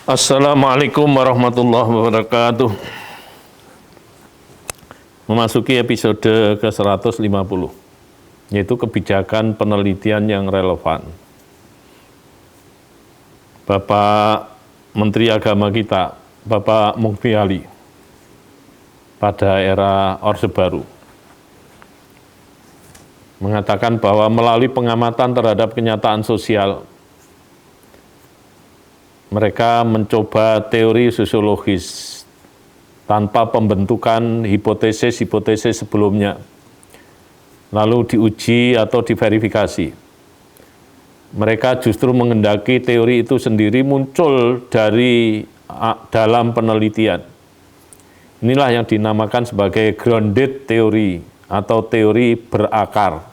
Assalamualaikum warahmatullahi wabarakatuh. Memasuki episode ke-150, yaitu kebijakan penelitian yang relevan. Bapak Menteri Agama kita, Bapak Mukti Ali, pada era Orde Baru, mengatakan bahwa melalui pengamatan terhadap kenyataan sosial, mereka mencoba teori sosiologis tanpa pembentukan hipotesis-hipotesis sebelumnya, lalu diuji atau diverifikasi. Mereka justru menghendaki teori itu sendiri muncul dari dalam penelitian. Inilah yang dinamakan sebagai grounded theory atau teori berakar.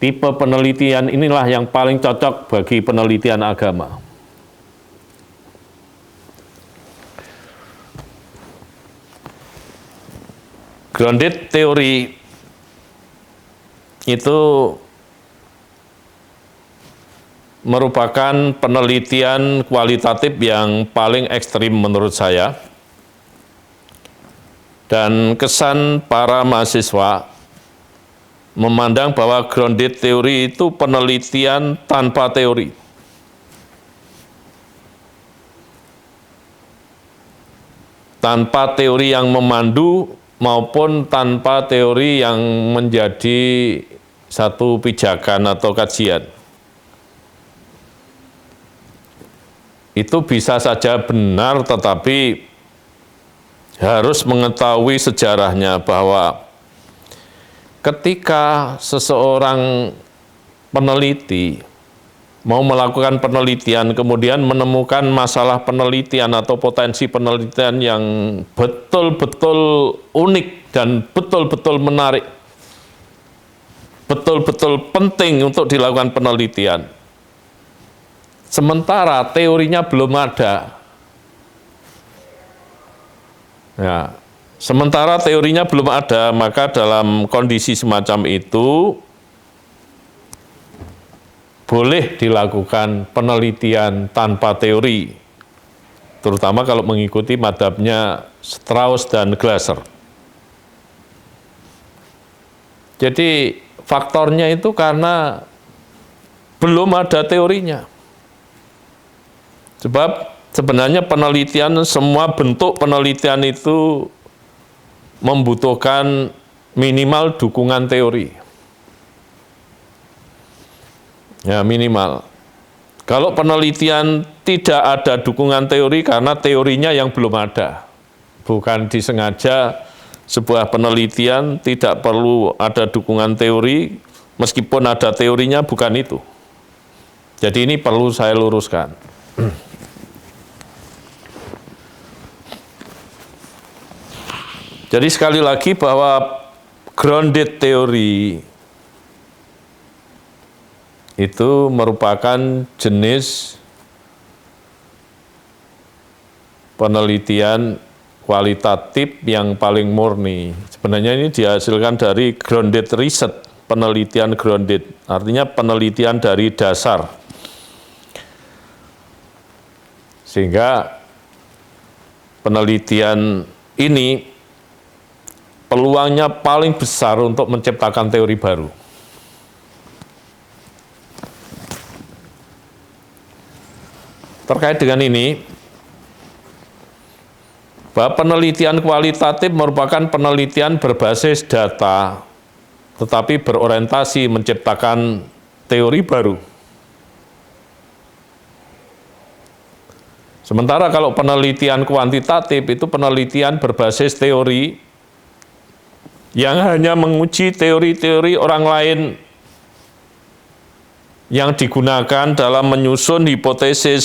Tipe penelitian inilah yang paling cocok bagi penelitian agama. Grounded theory itu merupakan penelitian kualitatif yang paling ekstrim menurut saya, dan kesan para mahasiswa memandang bahwa grounded theory itu penelitian tanpa teori. Tanpa teori yang memandu maupun tanpa teori yang menjadi satu pijakan atau kajian. Itu bisa saja benar, tetapi harus mengetahui sejarahnya bahwa ketika seseorang peneliti mau melakukan penelitian, kemudian menemukan masalah penelitian atau potensi penelitian yang betul-betul unik dan betul-betul menarik, betul-betul penting untuk dilakukan penelitian, sementara teorinya belum ada. Ya, sementara teorinya belum ada, maka dalam kondisi semacam itu boleh dilakukan penelitian tanpa teori, terutama kalau mengikuti madhabnya Strauss dan Glasser. Jadi faktornya itu karena belum ada teorinya. Sebab sebenarnya penelitian, semua bentuk penelitian itu membutuhkan minimal dukungan teori. Ya, minimal. Kalau penelitian tidak ada dukungan teori karena teorinya yang belum ada. Bukan disengaja sebuah penelitian tidak perlu ada dukungan teori, meskipun ada teorinya, bukan itu. Jadi ini perlu saya luruskan. Jadi sekali lagi bahwa grounded theory itu merupakan jenis penelitian kualitatif yang paling murni. Sebenarnya ini dihasilkan dari grounded research, penelitian grounded, artinya penelitian dari dasar. Sehingga penelitian ini peluangnya paling besar untuk menciptakan teori baru. Terkait dengan ini, bahwa penelitian kualitatif merupakan penelitian berbasis data, tetapi berorientasi menciptakan teori baru. Sementara kalau penelitian kuantitatif itu penelitian berbasis teori, yang hanya menguji teori-teori orang lain yang digunakan dalam menyusun hipotesis.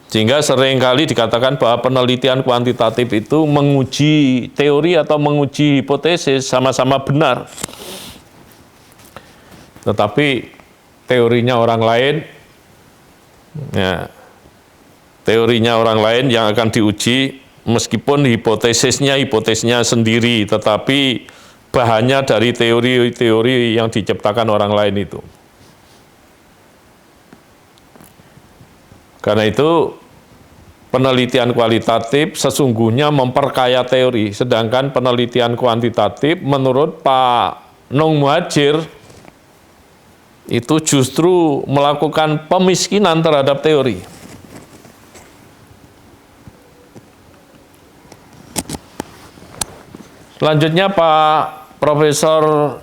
Sehingga seringkali dikatakan bahwa penelitian kuantitatif itu menguji teori atau menguji hipotesis, sama-sama benar. Tetapi teorinya orang lain, ya, teorinya orang lain yang akan diuji, meskipun hipotesisnya sendiri, tetapi bahannya dari teori-teori yang diciptakan orang lain itu. Karena itu penelitian kualitatif sesungguhnya memperkaya teori, sedangkan penelitian kuantitatif menurut Pak Nung Muhadjir itu justru melakukan pemiskinan terhadap teori. Selanjutnya Pak Profesor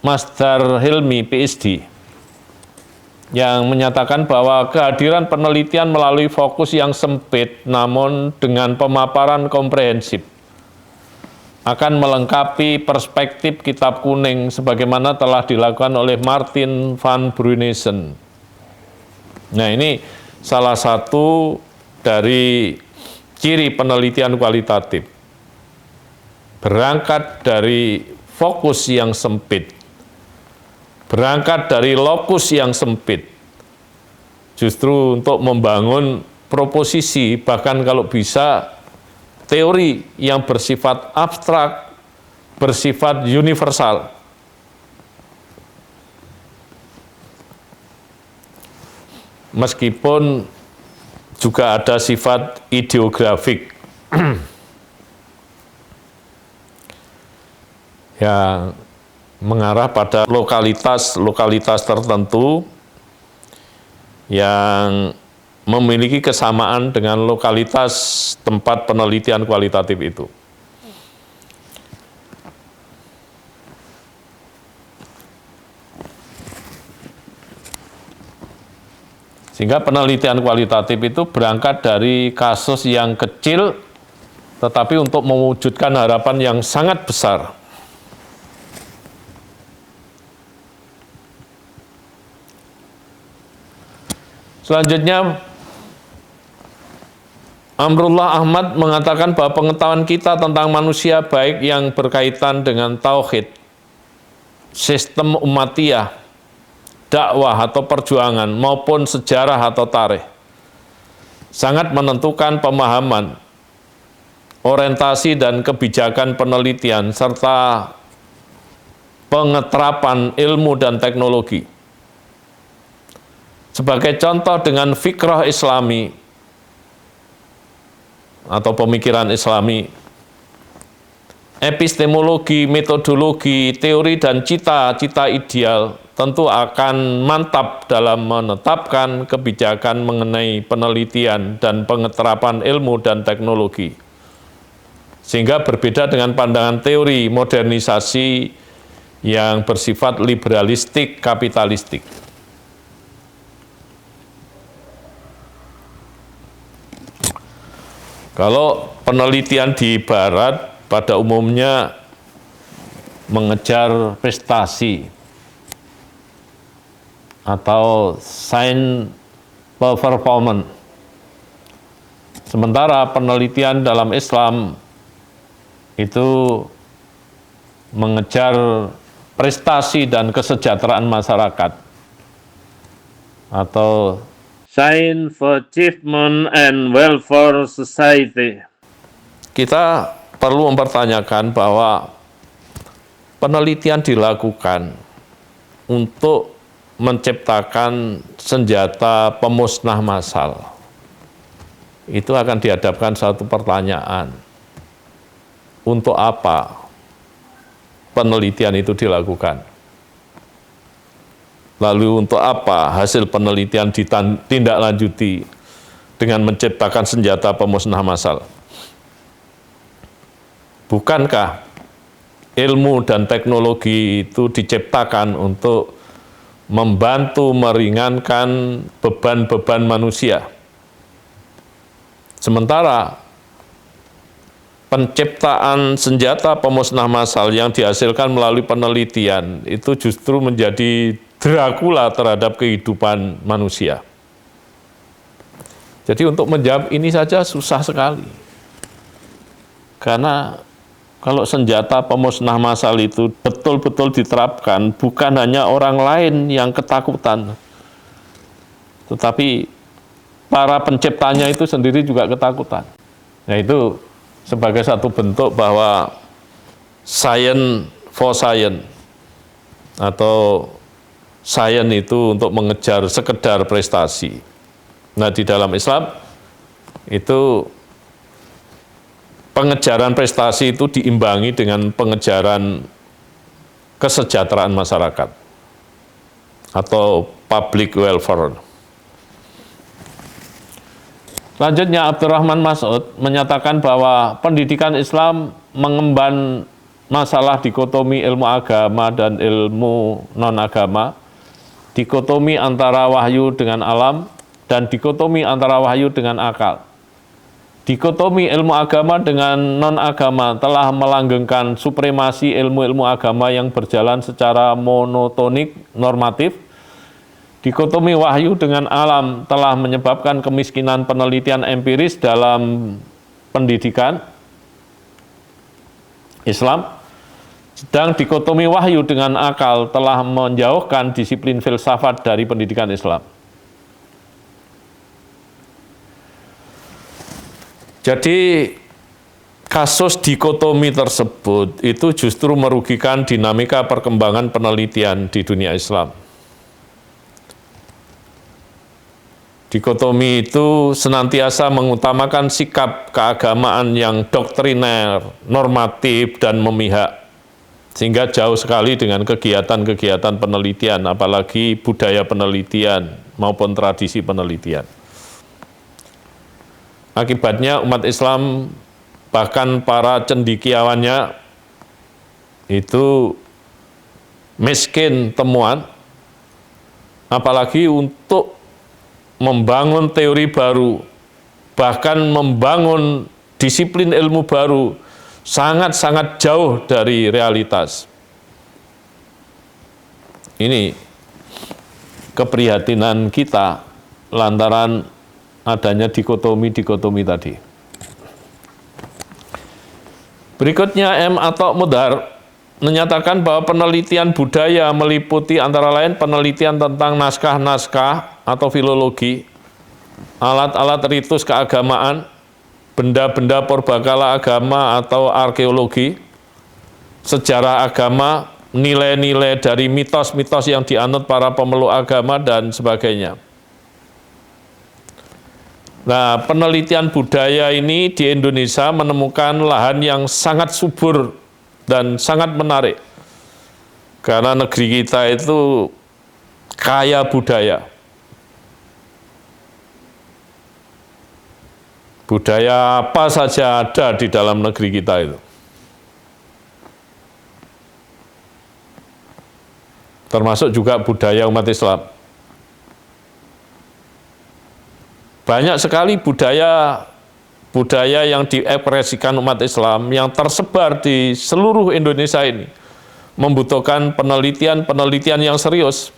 Masdar Hilmi, PhD, yang menyatakan bahwa kehadiran penelitian melalui fokus yang sempit namun dengan pemaparan komprehensif akan melengkapi perspektif kitab kuning sebagaimana telah dilakukan oleh Martin van Brunesen. Nah, ini salah satu dari ciri penelitian kualitatif. Berangkat dari fokus yang sempit, berangkat dari lokus yang sempit, justru untuk membangun proposisi, bahkan kalau bisa teori yang bersifat abstrak, bersifat universal. Meskipun juga ada sifat ideografik yang mengarah pada lokalitas tertentu yang memiliki kesamaan dengan lokalitas tempat penelitian kualitatif itu. Sehingga penelitian kualitatif itu berangkat dari kasus yang kecil, tetapi untuk mewujudkan harapan yang sangat besar. Selanjutnya, Amrullah Ahmad mengatakan bahwa pengetahuan kita tentang manusia baik yang berkaitan dengan tauhid, sistem umatiyah, dakwah atau perjuangan maupun sejarah atau tarikh sangat menentukan pemahaman, orientasi dan kebijakan penelitian serta pengeterapan ilmu dan teknologi. Sebagai contoh dengan fikrah Islami atau pemikiran Islami, epistemologi, metodologi, teori, dan cita-cita ideal tentu akan mantap dalam menetapkan kebijakan mengenai penelitian dan pengeterapan ilmu dan teknologi. Sehingga berbeda dengan pandangan teori modernisasi yang bersifat liberalistik, kapitalistik. Kalau penelitian di Barat pada umumnya mengejar prestasi atau science performance, sementara penelitian dalam Islam itu mengejar prestasi dan kesejahteraan masyarakat atau Science for Achievement and Welfare Society. Kita perlu mempertanyakan bahwa penelitian dilakukan untuk menciptakan senjata pemusnah massal. Itu akan dihadapkan satu pertanyaan. Untuk apa penelitian itu dilakukan? Lalu untuk apa hasil penelitian ditindaklanjuti dengan menciptakan senjata pemusnah massal? Bukankah ilmu dan teknologi itu diciptakan untuk membantu meringankan beban-beban manusia? Sementara penciptaan senjata pemusnah massal yang dihasilkan melalui penelitian itu justru menjadi Dracula terhadap kehidupan manusia. Jadi untuk menjawab ini saja susah sekali. Karena kalau senjata pemusnah massal itu betul-betul diterapkan, bukan hanya orang lain yang ketakutan, tetapi para penciptanya itu sendiri juga ketakutan. Nah, itu sebagai satu bentuk bahwa science for science atau science itu untuk mengejar sekedar prestasi. Nah, di dalam Islam itu pengejaran prestasi itu diimbangi dengan pengejaran kesejahteraan masyarakat atau public welfare. Selanjutnya Abdurrahman Mas'ud menyatakan bahwa pendidikan Islam mengemban masalah dikotomi ilmu agama dan ilmu non-agama, dikotomi antara wahyu dengan alam, dan dikotomi antara wahyu dengan akal. Dikotomi ilmu agama dengan non-agama telah melanggengkan supremasi ilmu-ilmu agama yang berjalan secara monotonik normatif. Dikotomi wahyu dengan alam telah menyebabkan kemiskinan penelitian empiris dalam pendidikan Islam. Sedang dikotomi wahyu dengan akal telah menjauhkan disiplin filsafat dari pendidikan Islam. Jadi kasus dikotomi tersebut itu justru merugikan dinamika perkembangan penelitian di dunia Islam. Dikotomi itu senantiasa mengutamakan sikap keagamaan yang doktriner, normatif, dan memihak, sehingga jauh sekali dengan kegiatan-kegiatan penelitian, apalagi budaya penelitian maupun tradisi penelitian. Akibatnya umat Islam, bahkan para cendekiawannya, itu miskin temuan, apalagi untuk membangun teori baru, bahkan membangun disiplin ilmu baru, sangat-sangat jauh dari realitas. Ini keprihatinan kita lantaran adanya dikotomi tadi. Berikutnya M. Atok Mudhar menyatakan bahwa penelitian budaya meliputi antara lain penelitian tentang naskah-naskah atau filologi, alat-alat ritus keagamaan, benda-benda purbakala agama atau arkeologi, sejarah agama, nilai-nilai dari mitos-mitos yang dianut para pemeluk agama, dan sebagainya. Nah, penelitian budaya ini di Indonesia menemukan lahan yang sangat subur dan sangat menarik. Karena negeri kita itu kaya budaya. Budaya apa saja ada di dalam negeri kita itu. Termasuk juga budaya umat Islam. Banyak sekali budaya yang diekspresikan umat Islam yang tersebar di seluruh Indonesia ini membutuhkan penelitian yang serius.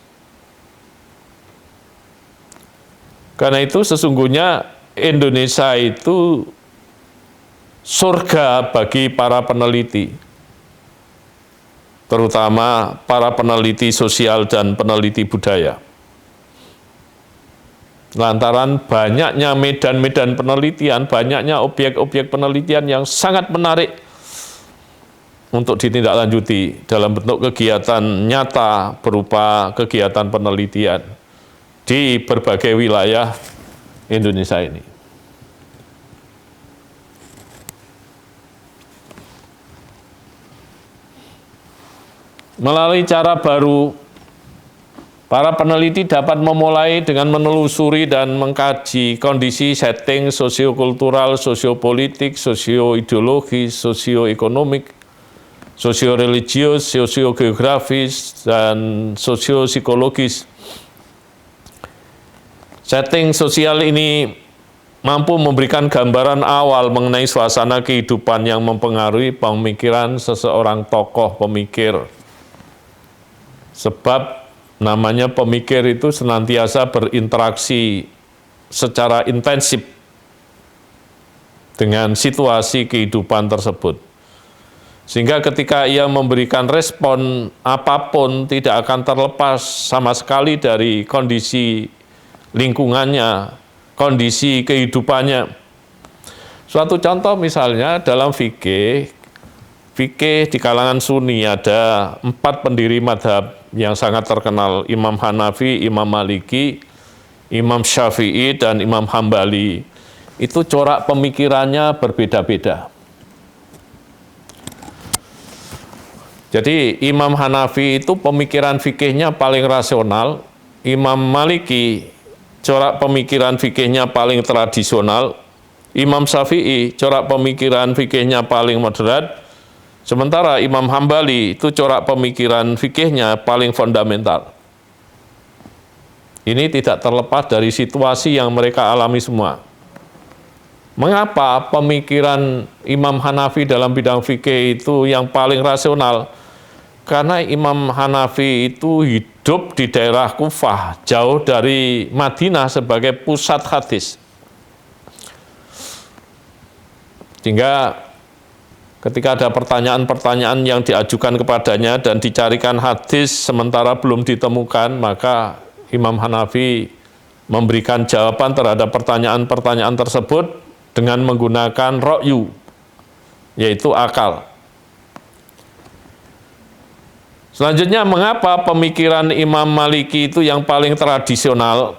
Karena itu sesungguhnya Indonesia itu surga bagi para peneliti, terutama para peneliti sosial dan peneliti budaya. Lantaran banyaknya medan-medan penelitian, banyaknya objek-objek penelitian yang sangat menarik untuk ditindaklanjuti dalam bentuk kegiatan nyata berupa kegiatan penelitian di berbagai wilayah Indonesia ini. Melalui cara baru, para peneliti dapat memulai dengan menelusuri dan mengkaji kondisi setting sosiokultural, sosiopolitik, sosioideologis, sosioekonomik, sosioreligius, sosiogeografis, dan sosiopsikologis. Setting sosial ini mampu memberikan gambaran awal mengenai suasana kehidupan yang mempengaruhi pemikiran seseorang tokoh pemikir. Sebab namanya pemikir itu senantiasa berinteraksi secara intensif dengan situasi kehidupan tersebut. Sehingga ketika ia memberikan respon apapun tidak akan terlepas sama sekali dari kondisi lingkungannya, kondisi kehidupannya. Suatu contoh misalnya dalam fikih di kalangan Sunni ada 4 pendiri madhab yang sangat terkenal, Imam Hanafi, Imam Maliki, Imam Syafi'i dan Imam Hambali itu corak pemikirannya berbeda-beda. Jadi Imam Hanafi itu pemikiran fikihnya paling rasional, Imam Maliki corak pemikiran fikihnya paling tradisional, Imam Syafi'i corak pemikiran fikihnya paling moderat, sementara Imam Hambali itu corak pemikiran fikihnya paling fundamental. Ini tidak terlepas dari situasi yang mereka alami semua. Mengapa pemikiran Imam Hanafi dalam bidang fikih itu yang paling rasional? Karena Imam Hanafi itu hidup di daerah Kufah, jauh dari Madinah sebagai pusat hadis. Sehingga ketika ada pertanyaan-pertanyaan yang diajukan kepadanya dan dicarikan hadis sementara belum ditemukan, maka Imam Hanafi memberikan jawaban terhadap pertanyaan-pertanyaan tersebut dengan menggunakan ra'yu, yaitu akal. Selanjutnya, mengapa pemikiran Imam Maliki itu yang paling tradisional?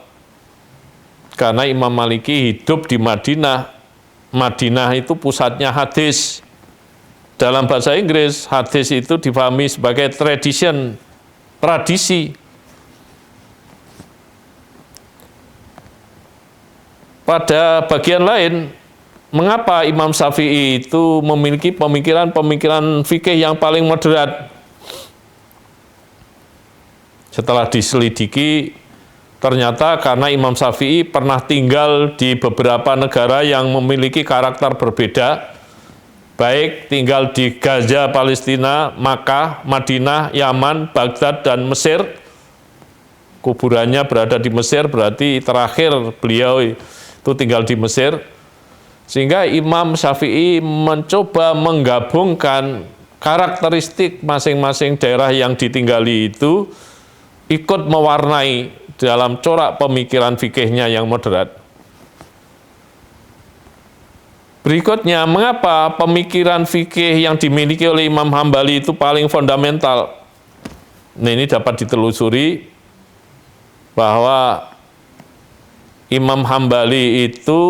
Karena Imam Maliki hidup di Madinah. Madinah itu pusatnya hadis. Dalam bahasa Inggris, hadis itu difahami sebagai tradition, tradisi. Pada bagian lain, mengapa Imam Syafi'i itu memiliki pemikiran-pemikiran fikih yang paling moderat? Setelah diselidiki, ternyata karena Imam Syafi'i pernah tinggal di beberapa negara yang memiliki karakter berbeda, baik tinggal di Gaza, Palestina, Makkah, Madinah, Yaman, Baghdad, dan Mesir. Kuburannya berada di Mesir, berarti terakhir beliau itu tinggal di Mesir. Sehingga Imam Syafi'i mencoba menggabungkan karakteristik masing-masing daerah yang ditinggali itu ikut mewarnai dalam corak pemikiran fikihnya yang moderat. Berikutnya, mengapa pemikiran fikih yang dimiliki oleh Imam Hambali itu paling fundamental? Nah, ini dapat ditelusuri bahwa Imam Hambali itu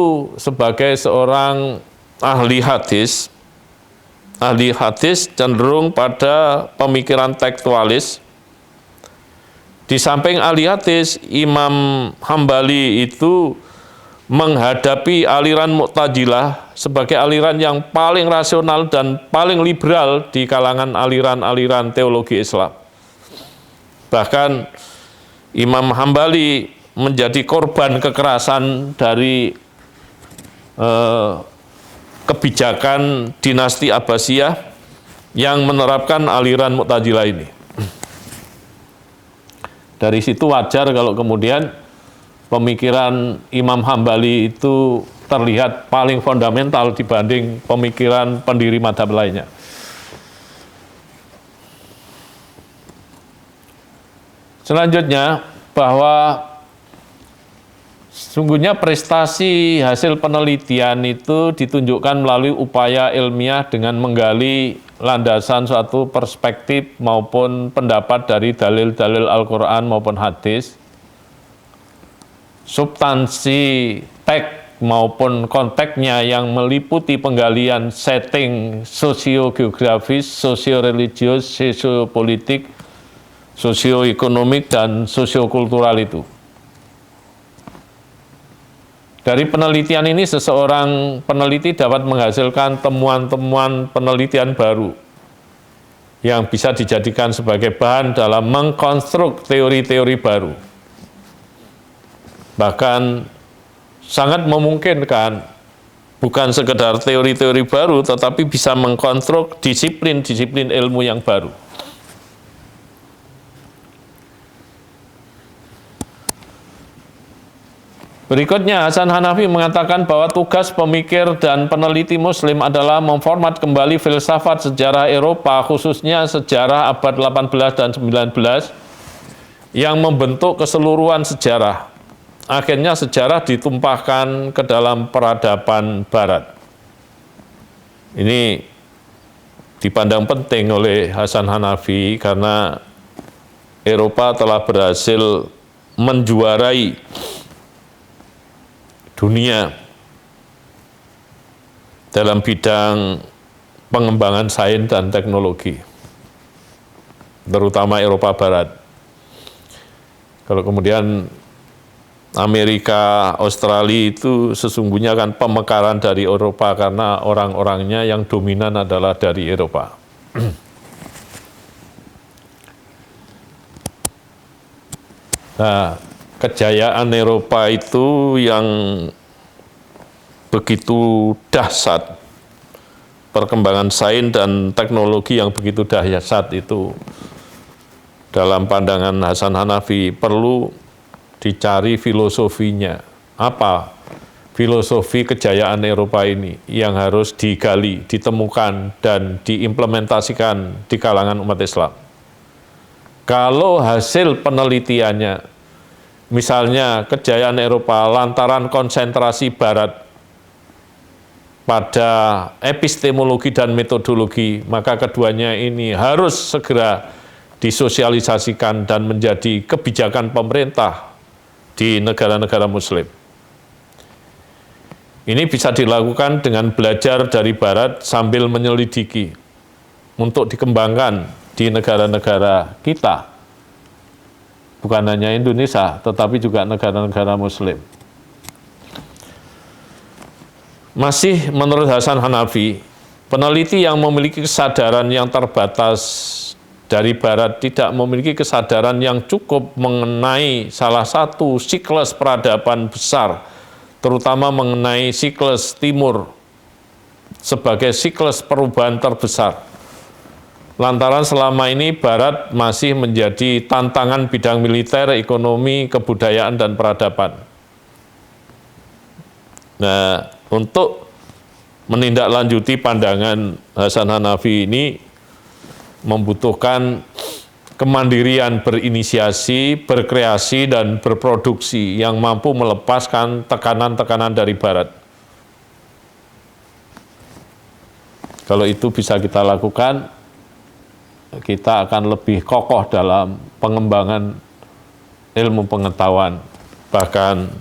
sebagai seorang ahli hadis cenderung pada pemikiran tekstualis. Di samping ahli hadis, Imam Hambali itu menghadapi aliran Mu'tazilah sebagai aliran yang paling rasional dan paling liberal di kalangan aliran-aliran teologi Islam. Bahkan Imam Hambali menjadi korban kekerasan dari kebijakan dinasti Abbasiyah yang menerapkan aliran Mu'tazilah ini. Dari situ wajar kalau kemudian pemikiran Imam Hambali itu terlihat paling fundamental dibanding pemikiran pendiri mazhab lainnya. Selanjutnya, bahwa sungguhnya prestasi hasil penelitian itu ditunjukkan melalui upaya ilmiah dengan menggali landasan suatu perspektif maupun pendapat dari dalil-dalil Al-Quran maupun hadis, substansi teks maupun konteksnya yang meliputi penggalian setting sosiogeografis, sosioreligius, sosiopolitik, sosioekonomik, dan sosiokultural itu. Dari penelitian ini, seseorang peneliti dapat menghasilkan temuan-temuan penelitian baru yang bisa dijadikan sebagai bahan dalam mengkonstruk teori-teori baru. Bahkan sangat memungkinkan bukan sekedar teori-teori baru, tetapi bisa mengkonstruk disiplin-disiplin ilmu yang baru. Berikutnya, Hasan Hanafi mengatakan bahwa tugas pemikir dan peneliti Muslim adalah memformat kembali filsafat sejarah Eropa, khususnya sejarah abad 18 dan 19, yang membentuk keseluruhan sejarah. Akhirnya sejarah ditumpahkan ke dalam peradaban Barat. Ini dipandang penting oleh Hasan Hanafi karena Eropa telah berhasil menjuarai dunia dalam bidang pengembangan sains dan teknologi, terutama Eropa Barat. Kalau kemudian Amerika, Australia itu sesungguhnya kan pemekaran dari Eropa karena orang-orangnya yang dominan adalah dari Eropa. Nah, kejayaan Eropa itu yang begitu dahsyat, perkembangan sains dan teknologi yang begitu dahsyat itu, dalam pandangan Hasan Hanafi perlu dicari filosofinya. Apa filosofi kejayaan Eropa ini yang harus digali, ditemukan, dan diimplementasikan di kalangan umat Islam? Kalau hasil penelitiannya, misalnya kejayaan Eropa lantaran konsentrasi Barat pada epistemologi dan metodologi, maka keduanya ini harus segera disosialisasikan dan menjadi kebijakan pemerintah di negara-negara Muslim. Ini bisa dilakukan dengan belajar dari Barat sambil menyelidiki untuk dikembangkan di negara-negara kita. Bukan hanya Indonesia, tetapi juga negara-negara Muslim. Masih menurut Hasan Hanafi, peneliti yang memiliki kesadaran yang terbatas dari Barat tidak memiliki kesadaran yang cukup mengenai salah satu siklus peradaban besar, terutama mengenai siklus Timur sebagai siklus perubahan terbesar. Lantaran selama ini Barat masih menjadi tantangan bidang militer, ekonomi, kebudayaan, dan peradaban. Nah, untuk menindaklanjuti pandangan Hasan Hanafi ini membutuhkan kemandirian berinisiasi, berkreasi, dan berproduksi yang mampu melepaskan tekanan-tekanan dari Barat. Kalau itu bisa kita lakukan, kita akan lebih kokoh dalam pengembangan ilmu pengetahuan, bahkan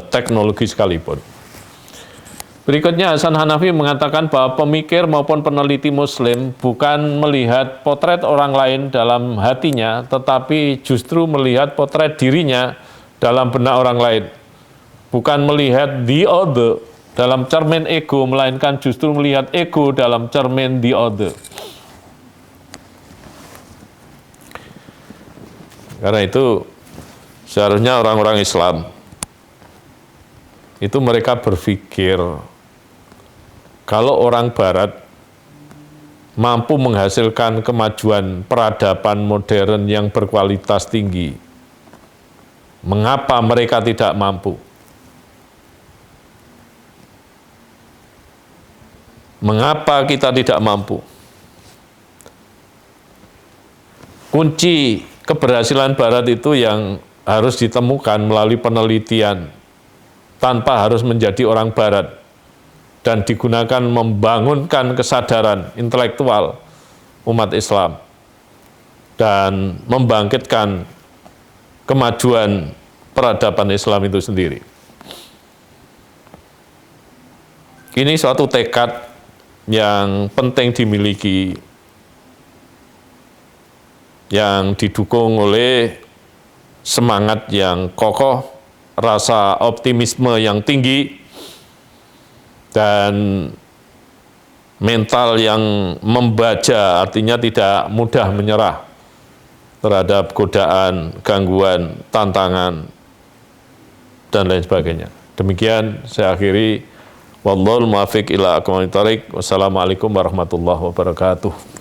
teknologi sekalipun. Berikutnya, Hasan Hanafi mengatakan bahwa pemikir maupun peneliti Muslim bukan melihat potret orang lain dalam hatinya, tetapi justru melihat potret dirinya dalam benak orang lain. Bukan melihat the other dalam cermin ego, melainkan justru melihat ego dalam cermin the other. Karena itu, seharusnya orang-orang Islam itu mereka berpikir kalau orang Barat mampu menghasilkan kemajuan peradaban modern yang berkualitas tinggi, mengapa mereka tidak mampu? Mengapa kita tidak mampu? Kunci keberhasilan Barat itu yang harus ditemukan melalui penelitian, tanpa harus menjadi orang Barat, dan digunakan membangunkan kesadaran intelektual umat Islam dan membangkitkan kemajuan peradaban Islam itu sendiri. Ini suatu tekad yang penting dimiliki, yang didukung oleh semangat yang kokoh, rasa optimisme yang tinggi, dan mental yang membaja, artinya tidak mudah menyerah terhadap godaan, gangguan, tantangan, dan lain sebagainya. Demikian saya akhiri. Wallahul muwaffiq ila aqwamit thoriq. Wassalamualaikum warahmatullahi wabarakatuh.